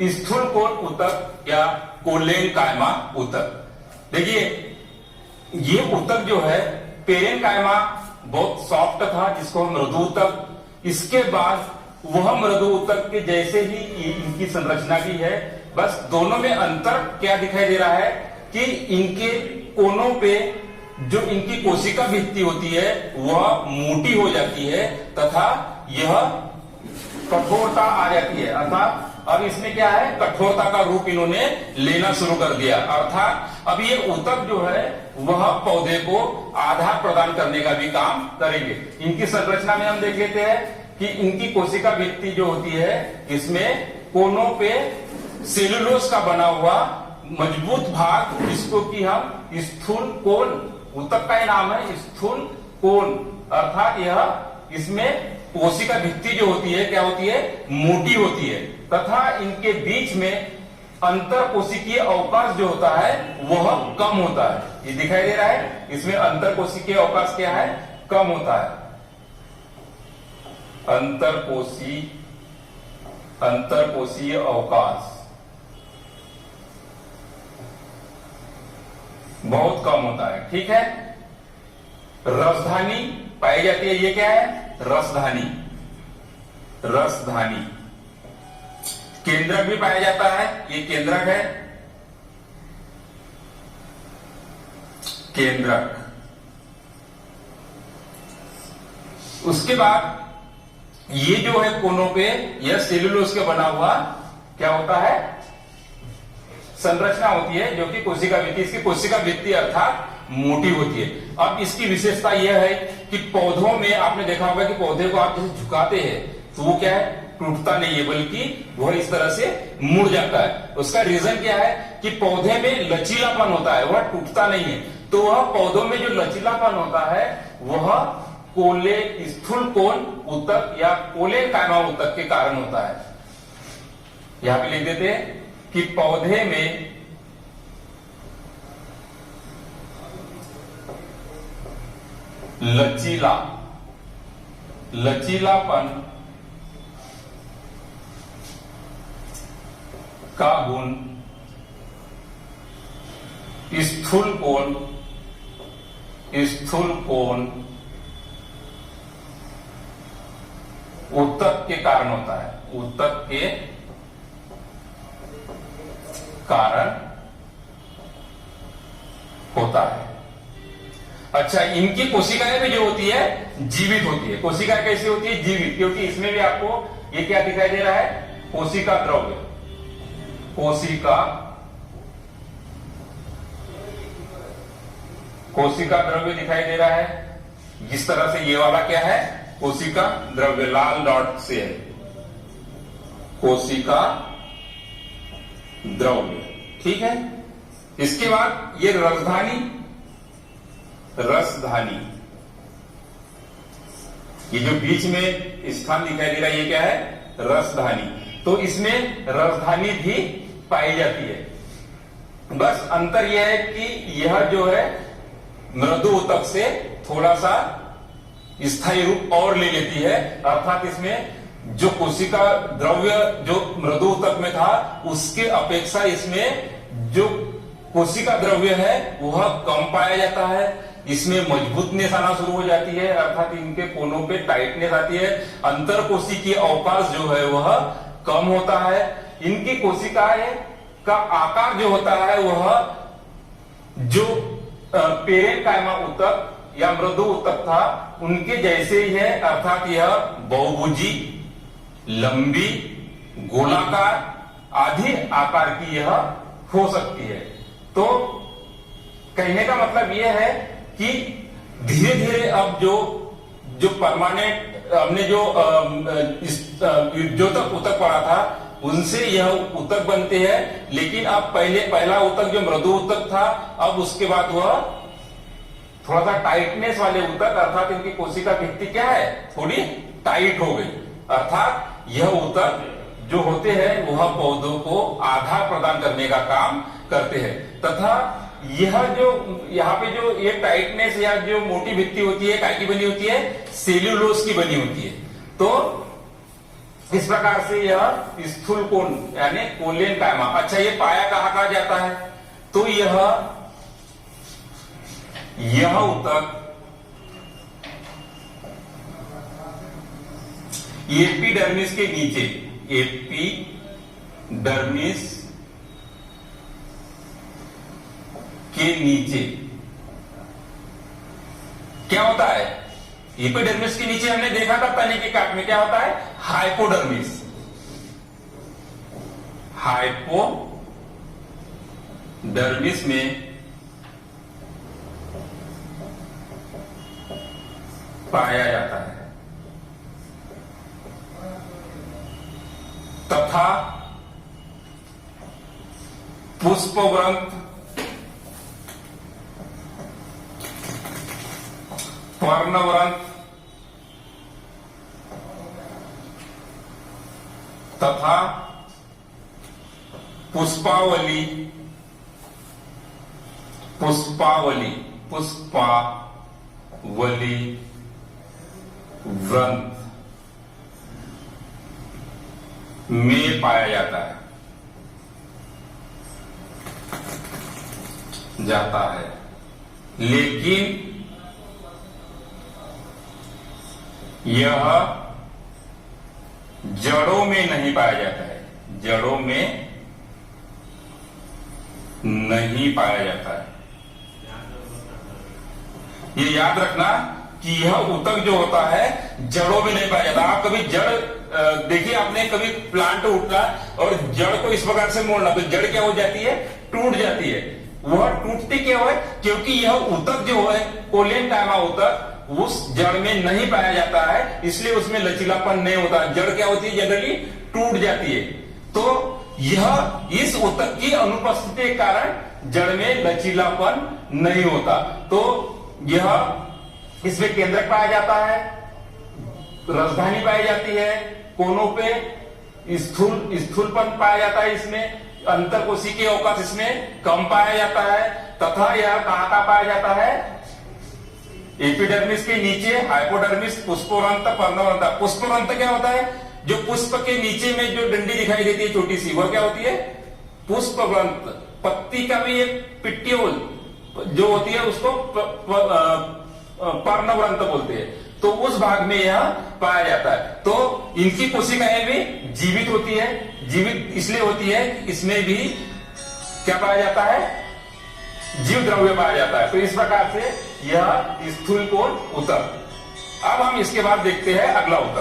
स्थूल कोण ऊतक या कोलेनकाइमा ऊतक। देखिए ये ऊतक जो है पेरेनकाइमा बहुत सॉफ्ट था जिसको मृदु ऊतक, इसके बाद वह मृदु ऊतक के जैसे ही इनकी संरचना भी है, बस दोनों में अंतर क्या दिखाई दे रहा है कि इनके कोनों पे जो इनकी कोशिका भित्ति होती है वह मोटी हो जाती है तथा यह कठोरता आ जाती है। अर्थात अब इसमें क्या है, कठोरता का रूप इन्होंने लेना शुरू कर दिया। अर्थात अब ये ऊतक जो है वह पौधे को आधार प्रदान करने का भी काम करेंगे। इनकी संरचना में हम देख लेते हैं कि इनकी कोशिका भित्ति जो होती है इसमें कोनों पे सेलुलोज का बना हुआ मजबूत भाग, जिसको कि हम स्थूल कोण, ऊतक का ही नाम है स्थूल कोण। अर्थात यह इसमें कोशिका भित्ति जो होती है क्या होती है, मोटी होती है तथा इनके बीच में अंतर कोशिकीय अवकाश जो होता है वह कम होता है। ये दिखाई दे रहा है, इसमें अंतर कोशिकीय अवकाश क्या है, कम होता है। अंतरकोशीय अवकाश बहुत कम होता है, ठीक है। रसधानी पाई जाती है, ये क्या है, रसधानी। रसधानी केंद्रक भी पाया जाता है, ये केंद्रक है, केंद्रक। उसके बाद ये जो है कोनों पे यह सेलुलोज का बना हुआ क्या होता है, संरचना होती है जो कि कोशिका भित्ति, इसकी कोशिका भित्ति अर्थात मोटी होती है। अब इसकी विशेषता यह है कि पौधों में आपने देखा होगा कि पौधे को आप जैसे झुकाते हैं तो वो क्या है, टूटता नहीं है बल्कि वह इस तरह से मुड़ जाता है। उसका रीजन क्या है कि पौधे में लचीलापन होता है, वह टूटता नहीं है। तो वह पौधों में जो लचीलापन होता है वह कोले स्थूल कोण ऊतक या कोलेनकाइमा ऊतक के कारण होता है। यहां पे लिख देते हैं कि पौधे में लचीलापन का गुण स्थूल कोण ऊतक के कारण होता है, ऊतक के कारण होता है। अच्छा, इनकी कोशिकाएं भी जो होती है जीवित होती है। कोशिकाएं कैसी होती है, जीवित, क्योंकि इसमें भी आपको ये क्या दिखाई दे रहा है, कोशिका द्रव्य, कोशिका द्रव्य दिखाई दे रहा है। जिस तरह से ये वाला क्या है, कोशिका द्रव्य, लाल डॉट से है कोशिका द्रव्य, ठीक है। इसके बाद ये रसधानी, ये जो बीच में स्थान दिखाई दे रहा है ये क्या है, रसधानी। तो इसमें रसधानी भी पाई जाती है। बस अंतर यह है कि यह जो है मृदु ऊतक से थोड़ा सा स्थायी रूप और ले लेती है। अर्थात इसमें जो कोशिका द्रव्य जो मृदु ऊतक में था उसके अपेक्षा इसमें जो कोशिका द्रव्य है वह कम पाया जाता है। इसमें मजबूतनेस आना शुरू हो जाती है, अर्थात इनके कोनों पे टाइटनेस आती है। अंतर कोशिकीय अवकाश जो है वह कम होता है। इनकी कोशिकाएं का आकार जो होता है वह जो पेरेनकाइमा ऊतक या मृदु ऊतक था उनके जैसे ही है, अर्थात यह बहुभुजी, लंबी, गोलाकार आदि आकार की यह हो सकती है। तो कहने का मतलब यह है कि धीरे धीरे अब जो परमानेंट हमने जो तक ऊतक पढ़ा था उनसे यह ऊतक बनते हैं, लेकिन अब पहला ऊतक जो मृदु ऊतक था अब उसके बाद वह थोड़ा सा टाइटनेस वाले ऊतक, अर्थात इनकी कोशिका भित्ति क्या है, थोड़ी टाइट हो गई। अर्थात यह ऊतक जो होते हैं वह पौधों को आधार प्रदान करने का काम करते हैं तथा यह जो यहाँ पे जो ये टाइटनेस या जो मोटी भित्ति होती है काय की बनी होती है, सेल्यूलोज की बनी होती है। तो इस प्रकार से यह स्थूल कोण यानी कोलेन कायमा। अच्छा, ये पाया कहा जाता है? तो यह ऊतक एपिडर्मिस के नीचे, एपिडर्मिस के नीचे क्या होता है? एपिडर्मिस के नीचे हमने देखा था तने के काट में क्या होता है? हाइपोडर्मिस। हाइपोडर्मिस में पाया जाता है तथा पुष्पवृंत, पर्णवृंत तथा पुष्पावली व्रंत में पाया जाता है, लेकिन यह जड़ों में नहीं पाया जाता है, जड़ों में नहीं पाया जाता है। ये याद रखना कि यह ऊतक जो होता है जड़ों में नहीं पाया जाता। आप कभी जड़ देखिए, आपने कभी प्लांट उठा और जड़ को इस प्रकार से मोड़ना तो जड़ क्या हो जाती है? टूट जाती है। वह टूटती क्यों है? क्योंकि यह ऊतक जो है कोलेन कायमा ऊतक उस जड़ में नहीं पाया जाता है, इसलिए उसमें लचीलापन नहीं होता। जड़ क्या होती है? जनरली टूट जाती है। तो यह इस ऊतक की अनुपस्थिति के कारण जड़ में लचीलापन नहीं होता। तो यह इसमें केंद्रक पाया जाता है, राजधानी पाई जाती है, कोनों पे स्थूलपन पाया जाता है, इसमें अंतरकोशिकीय अवकाश इसमें कम पाया जाता है। तथा यह कहां पाया जाता है? एपिडर्मिस के नीचे, हाइपोडर्मिस, पुष्पवृंत, पर्णवृंत। पुष्पवृंत क्या होता है? जो पुष्प के नीचे में जो डंडी दिखाई देती है छोटी सी, वह क्या होती है? पुष्पवृंत। पत्ती का भी एक पिट्यूल जो होती है उसको पर्णवृंत बोलते हैं। तो उस भाग में यह पाया जाता है। तो इनकी कोशिकाएं भी जीवित होती है। जीवित इसलिए होती है कि इसमें भी क्या पाया जाता है? जीव द्रव्य पाया जाता है। तो इस प्रकार से यह स्थूल कोण ऊतक। अब हम इसके बाद देखते हैं अगला ऊतक।